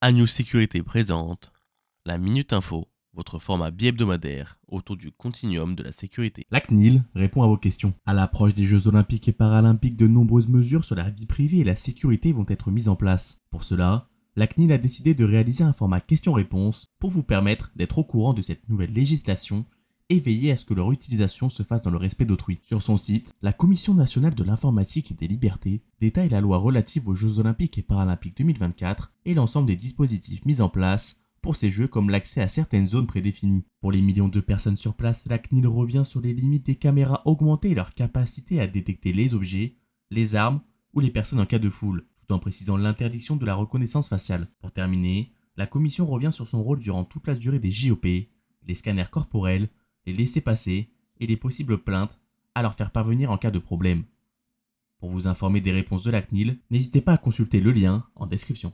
Agnew Sécurité présente la Minute Info, votre format bi-hebdomadaire autour du continuum de la sécurité. La CNIL répond à vos questions. À l'approche des Jeux Olympiques et Paralympiques, de nombreuses mesures sur la vie privée et la sécurité vont être mises en place. Pour cela, la CNIL a décidé de réaliser un format questions-réponses pour vous permettre d'être au courant de cette nouvelle législation et veiller à ce que leur utilisation se fasse dans le respect d'autrui. Sur son site, la Commission nationale de l'informatique et des libertés détaille la loi relative aux Jeux Olympiques et Paralympiques 2024 et l'ensemble des dispositifs mis en place pour ces jeux, comme l'accès à certaines zones prédéfinies. Pour les millions de personnes sur place, la CNIL revient sur les limites des caméras augmentées et leur capacité à détecter les objets, les armes ou les personnes en cas de foule, tout en précisant l'interdiction de la reconnaissance faciale. Pour terminer, la commission revient sur son rôle durant toute la durée des JOP, les scanners corporels, les laissez-passer et les possibles plaintes à leur faire parvenir en cas de problème. Pour vous informer des réponses de la CNIL, n'hésitez pas à consulter le lien en description.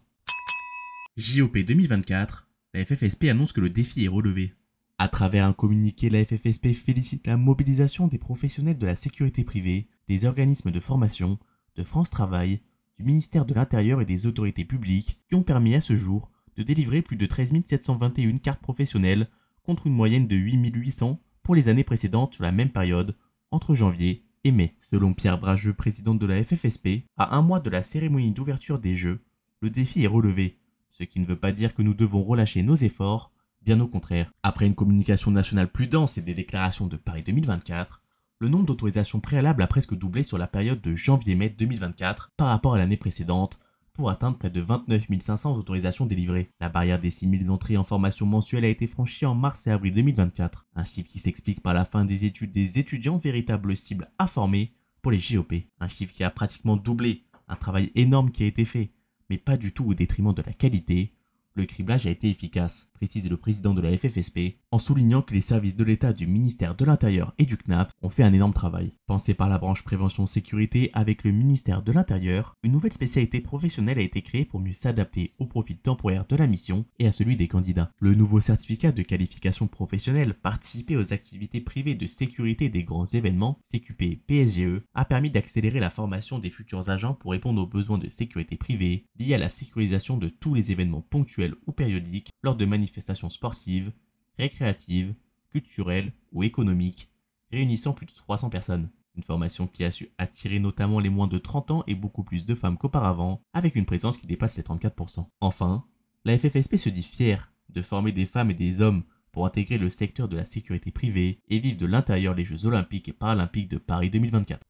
JOP 2024, la FFSP annonce que le défi est relevé. À travers un communiqué, la FFSP félicite la mobilisation des professionnels de la sécurité privée, des organismes de formation, de France Travail, du ministère de l'Intérieur et des autorités publiques qui ont permis à ce jour de délivrer plus de 13 721 cartes professionnelles contre une moyenne de 8 800 pour les années précédentes sur la même période, entre janvier et mai. Selon Pierre Brageux, présidente de la FFSP, à un mois de la cérémonie d'ouverture des Jeux, le défi est relevé, ce qui ne veut pas dire que nous devons relâcher nos efforts, bien au contraire. Après une communication nationale plus dense et des déclarations de Paris 2024, le nombre d'autorisations préalables a presque doublé sur la période de janvier-mai 2024 par rapport à l'année précédente, pour atteindre près de 29 500 autorisations délivrées. La barrière des 6 000 entrées en formation mensuelle a été franchie en mars et avril 2024, un chiffre qui s'explique par la fin des études des étudiants, véritable cible à former pour les JOP. Un chiffre qui a pratiquement doublé, un travail énorme qui a été fait, mais pas du tout au détriment de la qualité. Le criblage a été efficace, précise le président de la FFSP, en soulignant que les services de l'État, du ministère de l'Intérieur et du CNAP ont fait un énorme travail. Pensé par la branche prévention-sécurité avec le ministère de l'Intérieur, une nouvelle spécialité professionnelle a été créée pour mieux s'adapter au profil temporaire de la mission et à celui des candidats. Le nouveau certificat de qualification professionnelle participer aux activités privées de sécurité des grands événements, CQP-PSGE, a permis d'accélérer la formation des futurs agents pour répondre aux besoins de sécurité privée liés à la sécurisation de tous les événements ponctuels ou périodiques lors de manifestations sportives, récréatives, culturelles ou économiques, réunissant plus de 300 personnes. Une formation qui a su attirer notamment les moins de 30 ans et beaucoup plus de femmes qu'auparavant, avec une présence qui dépasse les 34%. Enfin, la FFSP se dit fière de former des femmes et des hommes pour intégrer le secteur de la sécurité privée et vivre de l'intérieur les Jeux Olympiques et Paralympiques de Paris 2024.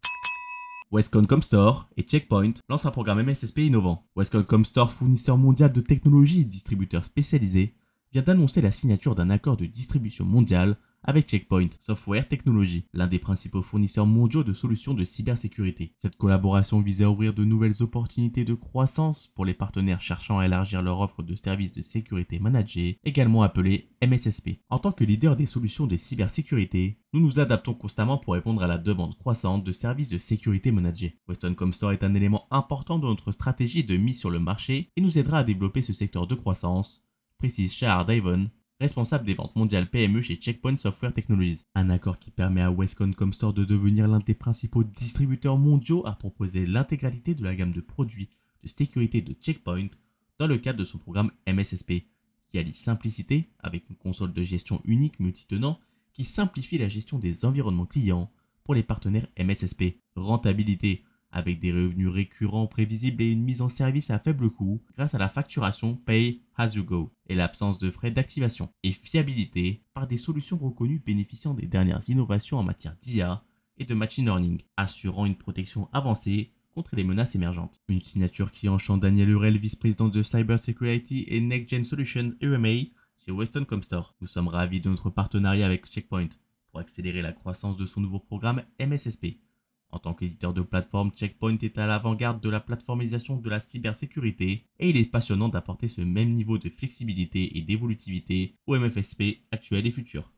Westcon Comstore et Checkpoint lancent un programme MSSP innovant. Westcon Comstore, fournisseur mondial de technologies et distributeur spécialisé, vient d'annoncer la signature d'un accord de distribution mondiale avec Checkpoint Software Technology, l'un des principaux fournisseurs mondiaux de solutions de cybersécurité. Cette collaboration vise à ouvrir de nouvelles opportunités de croissance pour les partenaires cherchant à élargir leur offre de services de sécurité managés, également appelés MSSP. En tant que leader des solutions de cybersécurité, nous nous adaptons constamment pour répondre à la demande croissante de services de sécurité managés. Westcon Comstore est un élément important de notre stratégie de mise sur le marché et nous aidera à développer ce secteur de croissance, précise Shahar Davon, responsable des ventes mondiales PME chez Checkpoint Software Technologies. Un accord qui permet à Westcon Comstore de devenir l'un des principaux distributeurs mondiaux à proposer l'intégralité de la gamme de produits de sécurité de Checkpoint dans le cadre de son programme MSSP, qui allie simplicité avec une console de gestion unique multitenant qui simplifie la gestion des environnements clients pour les partenaires MSSP, rentabilité avec des revenus récurrents prévisibles et une mise en service à faible coût grâce à la facturation Pay As You Go et l'absence de frais d'activation, et fiabilité par des solutions reconnues bénéficiant des dernières innovations en matière d'IA et de machine learning, assurant une protection avancée contre les menaces émergentes. Une signature qui enchante Daniel Hurel, vice-président de Cybersecurity et Next Gen Solutions EMA chez Westcon Comstore. Nous sommes ravis de notre partenariat avec Checkpoint pour accélérer la croissance de son nouveau programme MSSP. En tant qu'éditeur de plateforme, Checkpoint est à l'avant-garde de la plateformisation de la cybersécurité et il est passionnant d'apporter ce même niveau de flexibilité et d'évolutivité aux MFSP actuels et futurs.